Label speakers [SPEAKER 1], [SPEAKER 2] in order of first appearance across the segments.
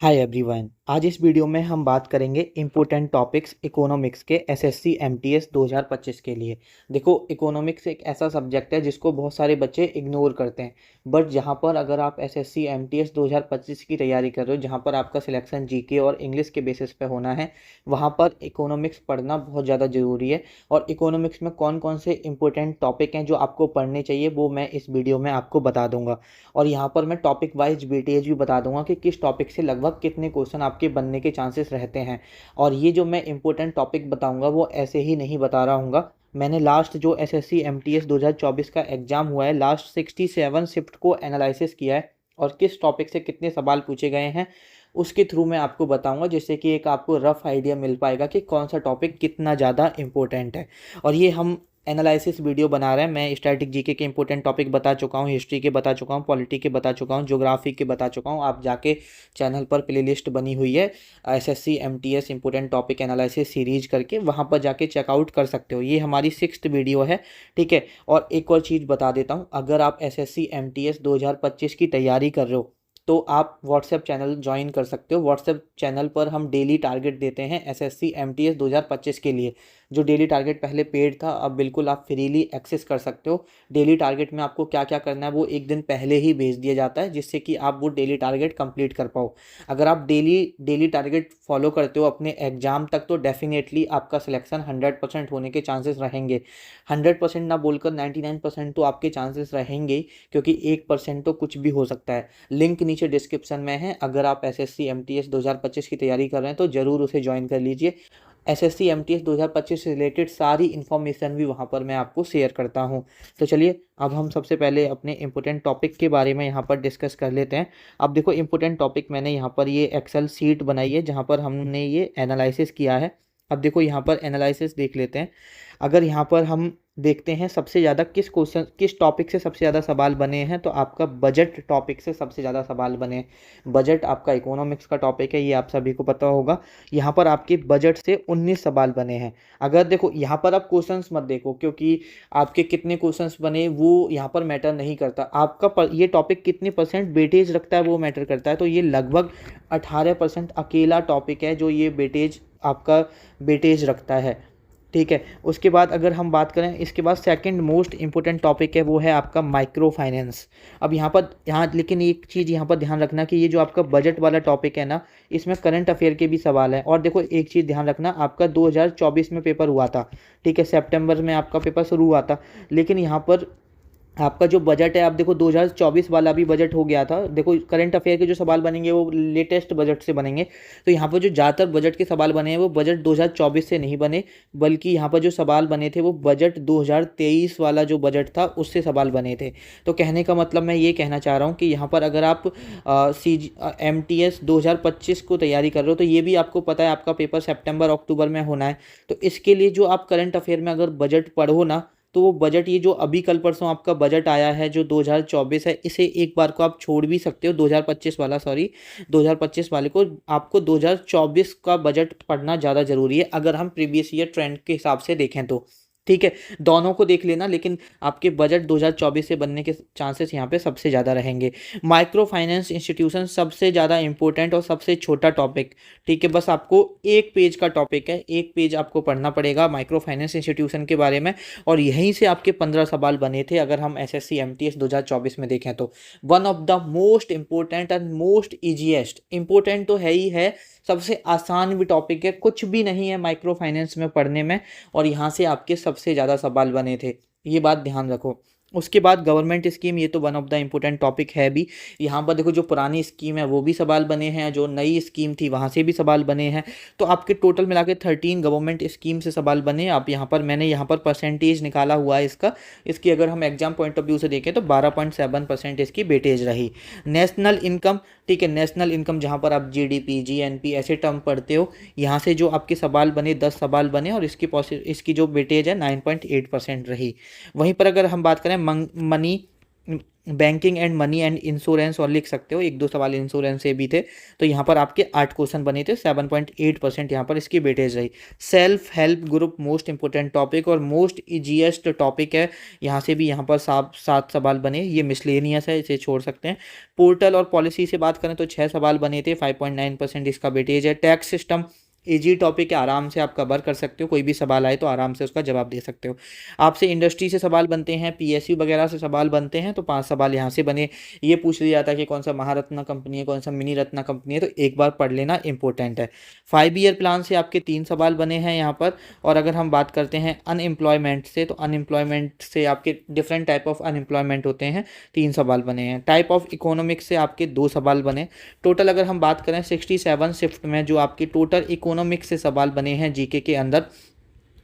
[SPEAKER 1] Hi everyone. आज इस video में हम बात करेंगे इम्पोर्टेंट टॉपिक्स इकोनॉमिक्स के एसएससी एमटीएस 2025 के लिए। देखो, इकोनॉमिक्स एक ऐसा सब्जेक्ट है जिसको बहुत सारे बच्चे इग्नोर करते हैं, बट जहाँ पर अगर आप एसएससी एमटीएस 2025 की तैयारी कर रहे हो, जहाँ पर आपका सिलेक्शन जीके और इंग्लिश के बेसिस पे होना है, वहाँ पर इकोनॉमिक्स पढ़ना बहुत ज़्यादा ज़रूरी है। और इकोनॉमिक्स में कौन कौन से इंपॉर्टेंट टॉपिक हैं जो आपको पढ़ने चाहिए, वो मैं इस वीडियो में आपको बता दूंगा। और यहाँ पर मैं टॉपिक वाइज वेटेज भी बता दूंगा कि किस टॉपिक से लगभग कितने क्वेश्चन आपके बनने के चांसेस रहते हैं। और ये जो मैं इंपॉर्टेंट टॉपिक बताऊंगा वो ऐसे ही नहीं बता रहा हूँगा। मैंने लास्ट जो एसएससी एमटीएस 2024 का एग्जाम हुआ है, लास्ट 67 शिफ्ट को एनालिसिस किया है और किस टॉपिक से कितने सवाल पूछे गए हैं उसके थ्रू मैं आपको बताऊंगा, जिससे कि एक आपको रफ आइडिया मिल पाएगा कि कौन सा टॉपिक कितना ज़्यादा इंपॉर्टेंट है। और ये हम एनालिसिस वीडियो बना रहे हैं। मैं स्टैटिक जीके के इंपॉर्टेंट टॉपिक बता चुका हूँ, हिस्ट्री के बता चुका हूँ, पॉलिटी के बता चुका हूँ, ज्योग्राफी के बता चुका हूँ। आप जाके चैनल पर प्लेलिस्ट बनी हुई है SSC MTS important topic analysis series करके, वहाँ पर जाके चेकआउट कर सकते हो। ये हमारी 6th वीडियो है, ठीक है। और एक और चीज़ बता देता हूँ, अगर आप एसएससी एमटीएस 2025 की तैयारी कर रहे हो तो आप व्हाट्सएप चैनल ज्वाइन कर सकते हो। व्हाट्सएप चैनल पर हम डेली टारगेट देते हैं एसएससी एमटीएस 2025 के लिए। जो डेली टारगेट पहले पेड था, अब बिल्कुल आप फ्रीली एक्सेस कर सकते हो। डेली टारगेट में आपको क्या क्या करना है वो एक दिन पहले ही भेज दिया जाता है, जिससे कि आप वो डेली टारगेट कंप्लीट कर पाओ। अगर आप डेली डेली टारगेट फॉलो करते हो अपने एग्जाम तक, तो डेफिनेटली आपका सिलेक्शन 100% होने के चांसेस रहेंगे। 100% ना बोलकर 99% तो आपके चांसेस रहेंगे, क्योंकि 1% तो कुछ भी हो सकता है। लिंक नीचे डिस्क्रिप्शन में है। अगर आप एसएससी एमटीएस 2025 की तैयारी कर रहे हैं तो ज़रूर उसे ज्वाइन कर लीजिए। एसएससी एमटीएस 2025 से रिलेटेड सारी इन्फॉर्मेशन भी वहाँ पर मैं आपको शेयर करता हूँ। तो चलिए, अब हम सबसे पहले अपने इम्पोर्टेंट टॉपिक के बारे में यहाँ पर डिस्कस कर लेते हैं। अब देखो, इम्पोर्टेंट टॉपिक मैंने यहाँ पर ये एक्सेल सीट बनाई है जहाँ पर हमने ये एनालिसिस किया है। अब देखो, यहाँ पर एनालिसिस देख लेते हैं। अगर यहाँ पर हम देखते हैं सबसे ज़्यादा किस टॉपिक से सबसे ज़्यादा सवाल बने हैं, तो आपका बजट टॉपिक से सबसे ज़्यादा सवाल बने। बजट आपका इकोनॉमिक्स का टॉपिक है, ये आप सभी को पता होगा। यहाँ पर आपके बजट से 19 सवाल बने हैं। अगर देखो, यहाँ पर आप क्वेश्चंस मत देखो, क्योंकि आपके कितने क्वेश्चंस बने वो यहाँ पर मैटर नहीं करता। ये टॉपिक कितने परसेंट वेटेज रखता है वो मैटर करता है। तो ये लगभग 18% अकेला टॉपिक है जो ये वेटेज आपका वेटेज रखता है, ठीक है। उसके बाद अगर हम बात करें, इसके बाद सेकंड मोस्ट इंपॉर्टेंट टॉपिक है वो है आपका माइक्रो फाइनेंस। अब यहाँ लेकिन एक चीज़ यहाँ पर ध्यान रखना कि ये जो आपका बजट वाला टॉपिक है ना, इसमें करंट अफेयर के भी सवाल हैं। और देखो, एक चीज़ ध्यान रखना, आपका 2024 में पेपर हुआ था, ठीक है, सितंबर में आपका पेपर शुरू हुआ था। लेकिन यहाँ पर आपका जो बजट है, आप देखो 2024 वाला भी बजट हो गया था। देखो, करंट अफेयर के जो सवाल बनेंगे वो लेटेस्ट बजट से बनेंगे। तो यहाँ पर जो ज़्यादातर बजट के सवाल बने हैं वो बजट 2024 से नहीं बने, बल्कि यहाँ पर जो सवाल बने थे वो बजट 2023 वाला जो बजट था उससे सवाल बने थे। तो कहने का मतलब मैं ये कहना चाह रहा हूँ कि यहाँ पर अगर आप एमटीएस 2025 को तैयारी कर रहे हो, तो ये भी आपको पता है आपका पेपर सितंबर अक्टूबर में होना है। तो इसके लिए जो आप करंट अफेयर में अगर बजट पढ़ो ना, तो वो बजट, ये जो अभी कल परसों आपका बजट आया है जो 2024 है, इसे एक बार को आप छोड़ भी सकते हो। 2025 वाला, सॉरी, 2025 वाले को आपको 2024 का बजट पढ़ना ज़्यादा ज़रूरी है, अगर हम प्रीवियस ईयर ट्रेंड के हिसाब से देखें तो, ठीक है। दोनों को देख लेना, लेकिन आपके बजट 2024 से बनने के चांसेस यहाँ पे सबसे ज़्यादा रहेंगे। माइक्रो फाइनेंस इंस्टीट्यूशन सबसे ज़्यादा इंपॉर्टेंट और सबसे छोटा टॉपिक, ठीक है। बस आपको एक पेज का टॉपिक है, एक पेज आपको पढ़ना पड़ेगा माइक्रो फाइनेंस इंस्टीट्यूशन के बारे में। और यहीं से आपके 15 सवाल बने थे अगर हम एसएससी एमटीएस 2024 में देखें तो। One of the most important and most easiest, important तो है ही है, सबसे आसान भी टॉपिक है, कुछ भी नहीं है माइक्रो फाइनेंस में पढ़ने में। और यहाँ से आपके सबसे ज़्यादा सवाल बने थे, ये बात ध्यान रखो। उसके बाद गवर्नमेंट स्कीम, ये तो one of the important topic है भी। यहाँ पर देखो, जो पुरानी स्कीम है वो भी सवाल बने हैं, जो नई स्कीम थी वहाँ से भी सवाल बने हैं। तो आपके टोटल मिला के 13 गवर्नमेंट स्कीम से सवाल बने। आप यहाँ पर, मैंने यहाँ पर परसेंटेज निकाला हुआ है इसका, इसकी अगर हम एग्जाम पॉइंट ऑफ व्यू से देखें तो 12.7% इसकी वेटेज रही। नेशनल इनकम, ठीक है, नेशनल इनकम जहाँ पर आप जीडीपी, जीएनपी ऐसे टर्म पढ़ते हो, यहाँ से जो आपके सवाल बने 10 सवाल बने और इसकी जो वेटेज है 9.8% रही। वहीं पर अगर हम बात करें money banking and money and insurance और लिख सकते हो, 1-2 सवाल इंश्योरेंस से भी थे। तो यहाँ पर आपके 8 क्वेश्चन बने थे, 7.8% यहाँ पर इसकी वेटेज रही। Self help group most important topic और मोस्ट इजीएस्ट टॉपिक है, यहाँ से भी यहाँ पर 7 सवाल बने। ये मिसलेनियस है, इसे छोड़ सकते हैं। पोर्टल और पॉलिसी से बात करें तो 6 सवाल बने थे, 5.9% इसका वेटेज है। टैक्स सिस्टम इजी टॉपिक है, आराम से आप कवर कर सकते हो, कोई भी सवाल आए तो आराम से उसका जवाब दे सकते हो। आपसे इंडस्ट्री से सवाल बनते हैं, पीएसयू वगैरह से सवाल बनते हैं, तो 5 सवाल यहाँ से बने। ये पूछ लिया जाता है कि कौन सा महारत्ना कंपनी है, कौन सा मिनी रत्ना कंपनी है, तो एक बार पढ़ लेना इंपॉर्टेंट है। 5 ईयर प्लान से आपके 3 सवाल बने हैं यहाँ पर। और अगर हम बात करते हैं अनएम्प्लॉयमेंट से, तो अनएम्प्लॉयमेंट से आपके डिफरेंट टाइप ऑफ अनएम्प्लॉयमेंट होते हैं, 3 सवाल बने हैं। टाइप ऑफ इकोनॉमिक्स से आपके 2 सवाल बने। टोटल अगर हम बात करें 67 शिफ्ट में जो आपकी टोटल इकोनॉमिक्स से सवाल बने हैं जीके के अंदर,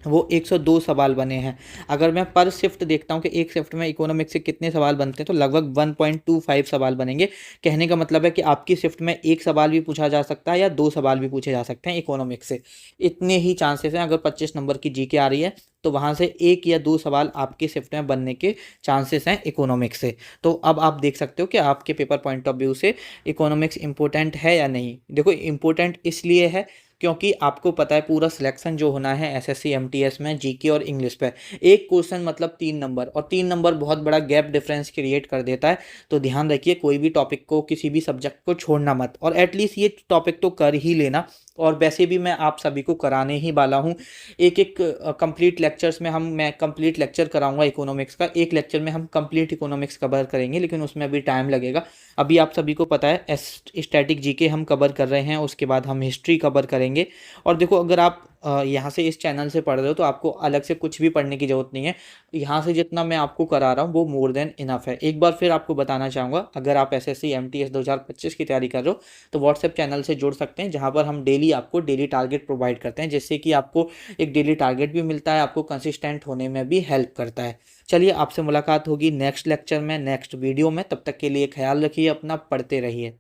[SPEAKER 1] वो 102 सवाल बने हैं। अगर मैं पर शिफ्ट देखता हूँ कि एक शिफ्ट में इकोनॉमिक्स से कितने सवाल बनते हैं, तो लगभग 1.25 सवाल बनेंगे। कहने का मतलब है कि आपकी शिफ्ट में एक सवाल भी पूछा जा सकता है या 2 सवाल भी पूछे जा सकते हैं इकोनॉमिक्स से। इतने ही चांसेस हैं। अगर 25 नंबर की जीके आ रही है तो वहाँ से 1 या 2 सवाल आपकी शिफ्ट में बनने के चांसेस हैं इकोनॉमिक्स से। तो अब आप देख सकते हो कि आपके पेपर पॉइंट ऑफ व्यू से इकोनॉमिक्स इंपॉर्टेंट है या नहीं। देखो इंपॉर्टेंट इसलिए है क्योंकि आपको पता है पूरा सिलेक्शन जो होना है एसएससी एमटीएस में जीके और इंग्लिश पे, एक क्वेश्चन मतलब 3 नंबर, और 3 नंबर बहुत बड़ा गैप डिफरेंस क्रिएट कर देता है। तो ध्यान रखिए कोई भी टॉपिक को, किसी भी सब्जेक्ट को छोड़ना मत, और एटलीस्ट ये टॉपिक तो कर ही लेना। और वैसे भी मैं आप सभी को कराने ही वाला हूँ। एक एक कंप्लीट लेक्चर्स में मैं कंप्लीट लेक्चर कराऊंगा इकोनॉमिक्स का। एक लेक्चर में हम कंप्लीट इकोनॉमिक्स कवर करेंगे, लेकिन उसमें अभी टाइम लगेगा। अभी आप सभी को पता है स्टैटिक जीके हम कवर कर रहे हैं, उसके बाद हम हिस्ट्री कवर करेंगे। और देखो अगर आप यहाँ से इस चैनल से पढ़ रहे हो तो आपको अलग से कुछ भी पढ़ने की ज़रूरत नहीं है। यहाँ से जितना मैं आपको करा रहा हूँ वो मोर देन इनफ है। एक बार फिर आपको बताना चाहूँगा, अगर आप एसएससी एमटीएस 2025 की तैयारी कर रहे हो तो व्हाट्सएप चैनल से जुड़ सकते हैं, जहाँ पर हम डेली आपको डेली टारगेट प्रोवाइड करते हैं, जिससे कि आपको एक डेली टारगेट भी मिलता है, आपको कंसिस्टेंट होने में भी हेल्प करता है। चलिए आपसे मुलाकात होगी नेक्स्ट लेक्चर में, नेक्स्ट वीडियो में। तब तक के लिए ख्याल रखिए अपना, पढ़ते रहिए।